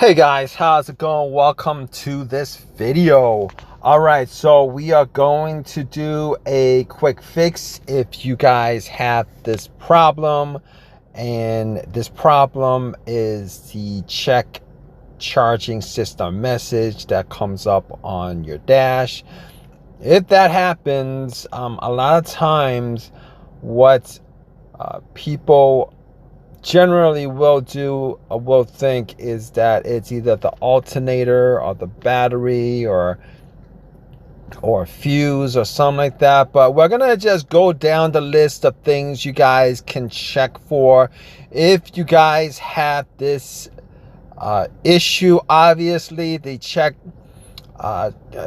Hey guys, how's it going? Welcome to this video. All right, so we are going to do a quick fix if you guys have this problem, and this problem is the check charging system message that comes up on your dash. If that happens, a lot of times what people generally will think is that it's either the alternator or the battery or a fuse or something like that. But we're gonna just go down the list of things you guys can check for if you guys have this issue. Obviously, the check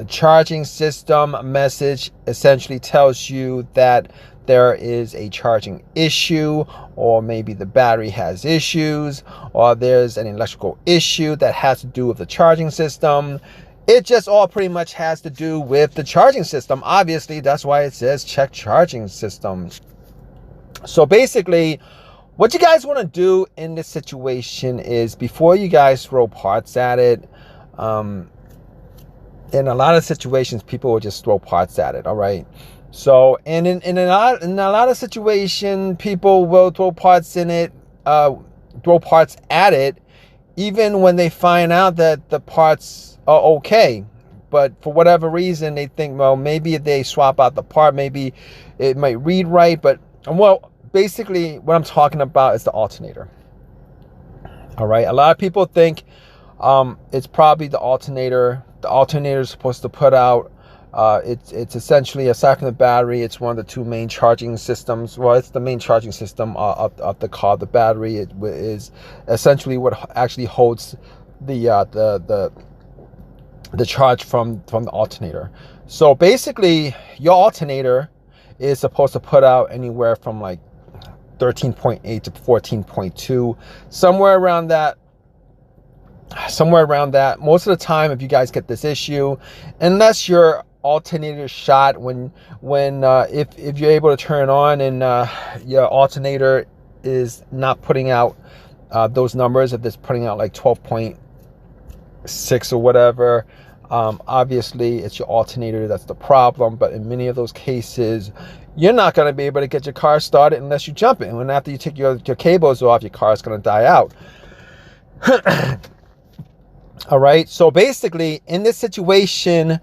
charging system message essentially tells you that there is a charging issue, or maybe the battery has issues, or there's an electrical issue that has to do with the charging system. It just all pretty much has to do with the charging system. Obviously, that's why it says check charging system. So basically, what you guys want to do in this situation is, before you guys throw parts at it, in a lot of situations, people will just throw parts at it, all right? So, and in a lot of situations, people will throw parts at it, even when they find out that the parts are okay. But for whatever reason, they think, well, maybe if they swap out the part, maybe it might read right. But, well, basically what I'm talking about is the alternator. All right, a lot of people think it's probably the alternator. The alternator is supposed to put out, it's essentially, aside from the battery, it's one of the two main charging systems. Well, it's the main charging system of the car. The battery is essentially what actually holds the charge from the alternator. So basically, your alternator is supposed to put out anywhere from like 13.8 to 14.2, somewhere around that. Most of the time, if you guys get this issue, unless your alternator shot, if you're able to turn it on and your alternator is not putting out those numbers, if it's putting out like 12.6 or whatever, obviously it's your alternator that's the problem. But in many of those cases, you're not going to be able to get your car started unless you jump it, and after you take your cables off, your car is going to die out. All right, so basically in this situation,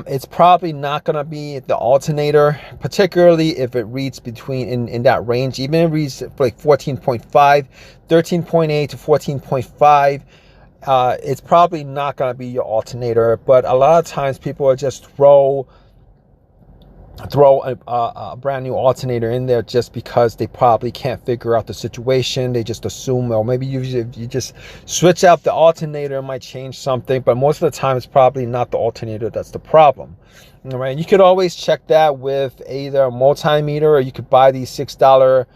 it's probably not going to be the alternator, particularly if it reads between in that range. Even if it reads like 14.5, 13.8 to 14.5, it's probably not going to be your alternator. But a lot of times people will just throw a brand new alternator in there just because they probably can't figure out the situation. They just assume, well, maybe if you just switch out the alternator, it might change something. But most of the time, it's probably not the alternator that's the problem. All right, you could always check that with either a multimeter, or you could buy these $6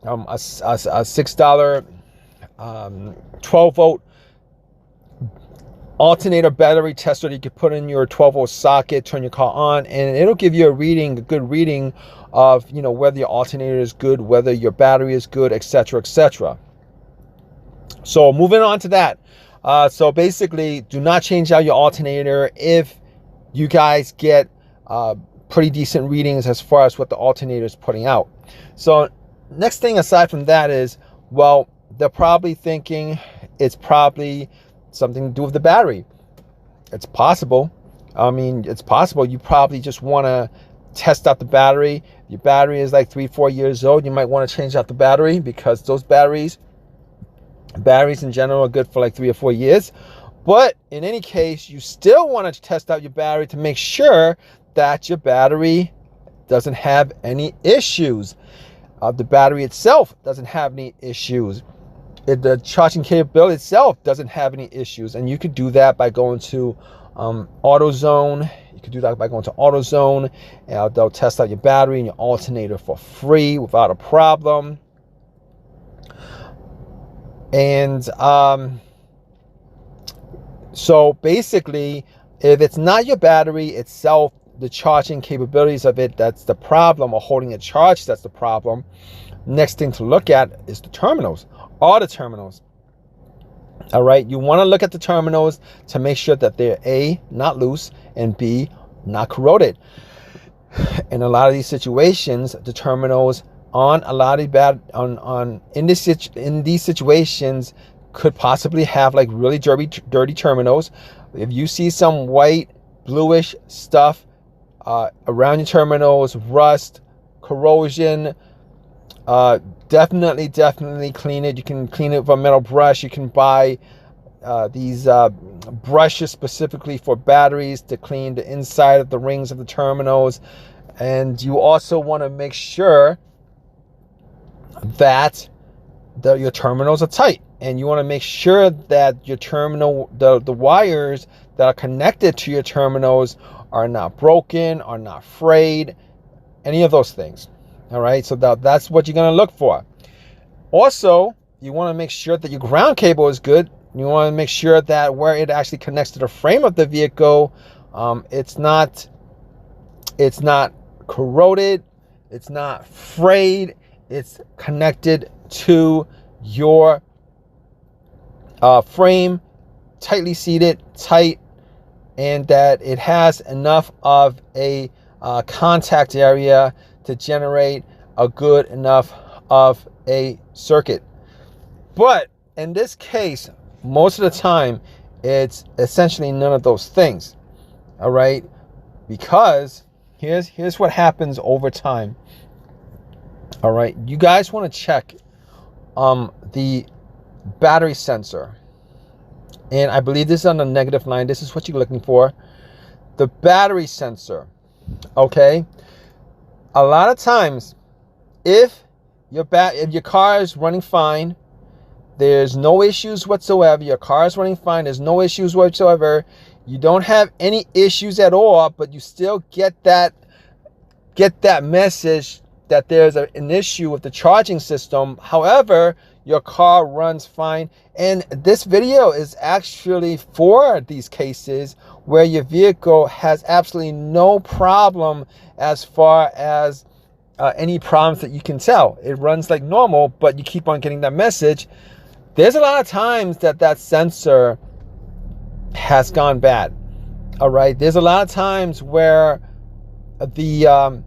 12-volt alternator battery tester that you could put in your 12-volt socket, turn your car on, and it'll give you a good reading of, whether your alternator is good, whether your battery is good, etc., etc. So moving on to that. So basically, do not change out your alternator if you guys get pretty decent readings as far as what the alternator is putting out. So next thing aside from that is, well, they're probably thinking it's probably something to do with the battery. It's possible. I mean, it's possible. You probably just want to test out the battery. Your battery is like 3-4 years old. You might want to change out the battery, because those batteries in general are good for like 3 or 4 years. But in any case, you still want to test out your battery to make sure that your battery doesn't have any issues. The battery itself doesn't have any issues. The charging capability itself doesn't have any issues. And you could do that by going to AutoZone. You could do that by going to AutoZone, and they'll test out your battery and your alternator for free without a problem. And so basically, if it's not your battery itself, the charging capabilities of it, that's the problem, or holding it charged, that's the problem. Next thing to look at is the terminals. Are the terminals All right, you want to look at the terminals to make sure that they're A, not loose, and B, not corroded. In a lot of these situations, the terminals on a lot of in these situations could possibly have like really dirty terminals. If you see some white, bluish stuff around your terminals, rust, corrosion, definitely clean it. You can clean it with a metal brush. You can buy these brushes specifically for batteries to clean the inside of the rings of the terminals. And you also want to make sure that your terminals are tight, and you want to make sure that your terminal, the wires that are connected to your terminals are not broken, are not frayed, any of those things. All right, so that's what you're going to look for. Also, you want to make sure that your ground cable is good. You want to make sure that where it actually connects to the frame of the vehicle, it's not corroded, it's not frayed, it's connected to your frame, tightly seated, tight, and that it has enough of a contact area to generate a good enough of a circuit. But in this case, most of the time, it's essentially none of those things. All right, because here's what happens over time. All right, you guys want to check the battery sensor, and I believe this is on the negative line. This is what you're looking for, the battery sensor. Okay, a lot of times, if your car is running fine, there's no issues whatsoever, your car is running fine, there's no issues whatsoever, you don't have any issues at all, but you still get that message that there's an issue with the charging system. However, your car runs fine. And this video is actually for these cases where your vehicle has absolutely no problem as far as any problems that you can tell. It runs like normal, but you keep on getting that message. There's a lot of times that sensor has gone bad. All right, there's a lot of times where the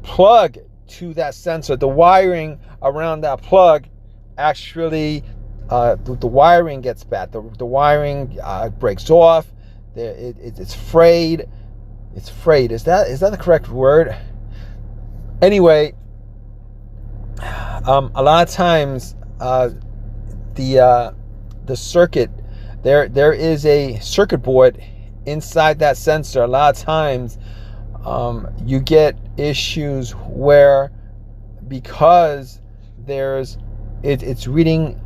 plug to that sensor, the wiring around that plug, actually the wiring gets bad. The wiring breaks off. It's frayed. It's frayed. Is that the correct word? Anyway, a lot of times the circuit, there is a circuit board inside that sensor. A lot of times you get issues where, because it's reading,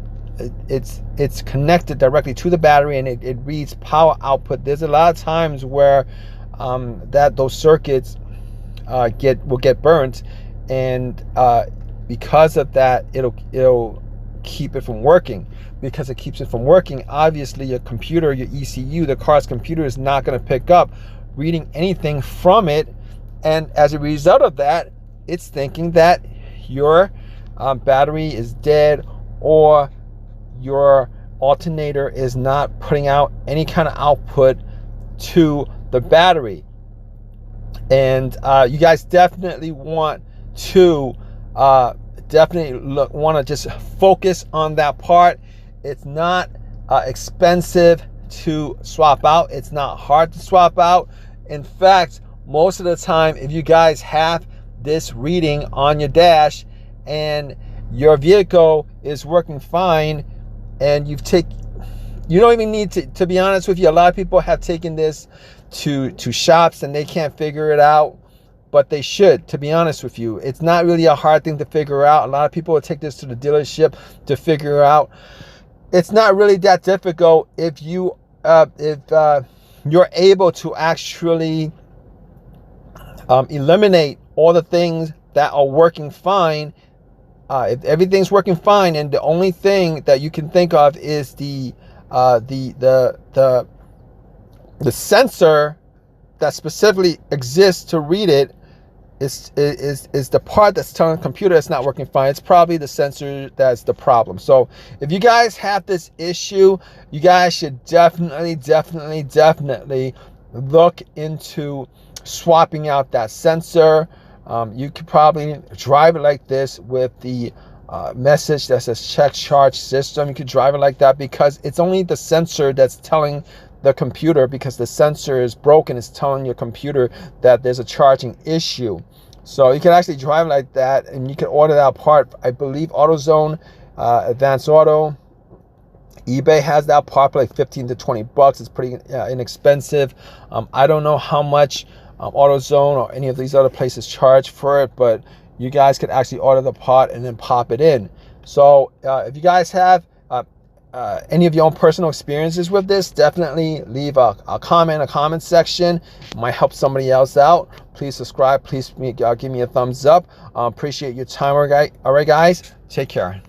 it's connected directly to the battery, and it reads power output. There's a lot of times where those circuits will get burnt, and because of that, it'll keep it from working. Because it keeps it from working, obviously your computer, your ECU, the car's computer, is not going to pick up reading anything from it, and as a result of that, it's thinking that your battery is dead, or your alternator is not putting out any kind of output to the battery. And you guys definitely want to just focus on that part. It's not expensive to swap out. It's not hard to swap out. In fact, most of the time, if you guys have this reading on your dash and your vehicle is working fine, and you don't even need to be honest with you, a lot of people have taken this to shops and they can't figure it out, but they should. To be honest with you, it's not really a hard thing to figure out. A lot of people will take this to the dealership to figure out. It's not really that difficult if you're able to actually eliminate all the things that are working fine. If everything's working fine, and the only thing that you can think of is the sensor that specifically exists to read it is the part that's telling the computer it's not working fine. It's probably the sensor that's the problem. So if you guys have this issue, you guys should definitely look into swapping out that sensor. You could probably drive it like this with the message that says check charge system. You could drive it like that because it's only the sensor that's telling the computer, because the sensor is broken, it's telling your computer that there's a charging issue. So you can actually drive it like that, and you can order that part. I believe AutoZone, Advanced Auto, eBay has that part for like 15 to 20 bucks. It's pretty inexpensive. I don't know how much AutoZone or any of these other places charge for it, but you guys can actually order the part and then pop it in. So if you guys have any of your own personal experiences with this, definitely leave a comment section. It might help somebody else out. Please subscribe. Please give me a thumbs up. Appreciate your time. All right, guys. Take care.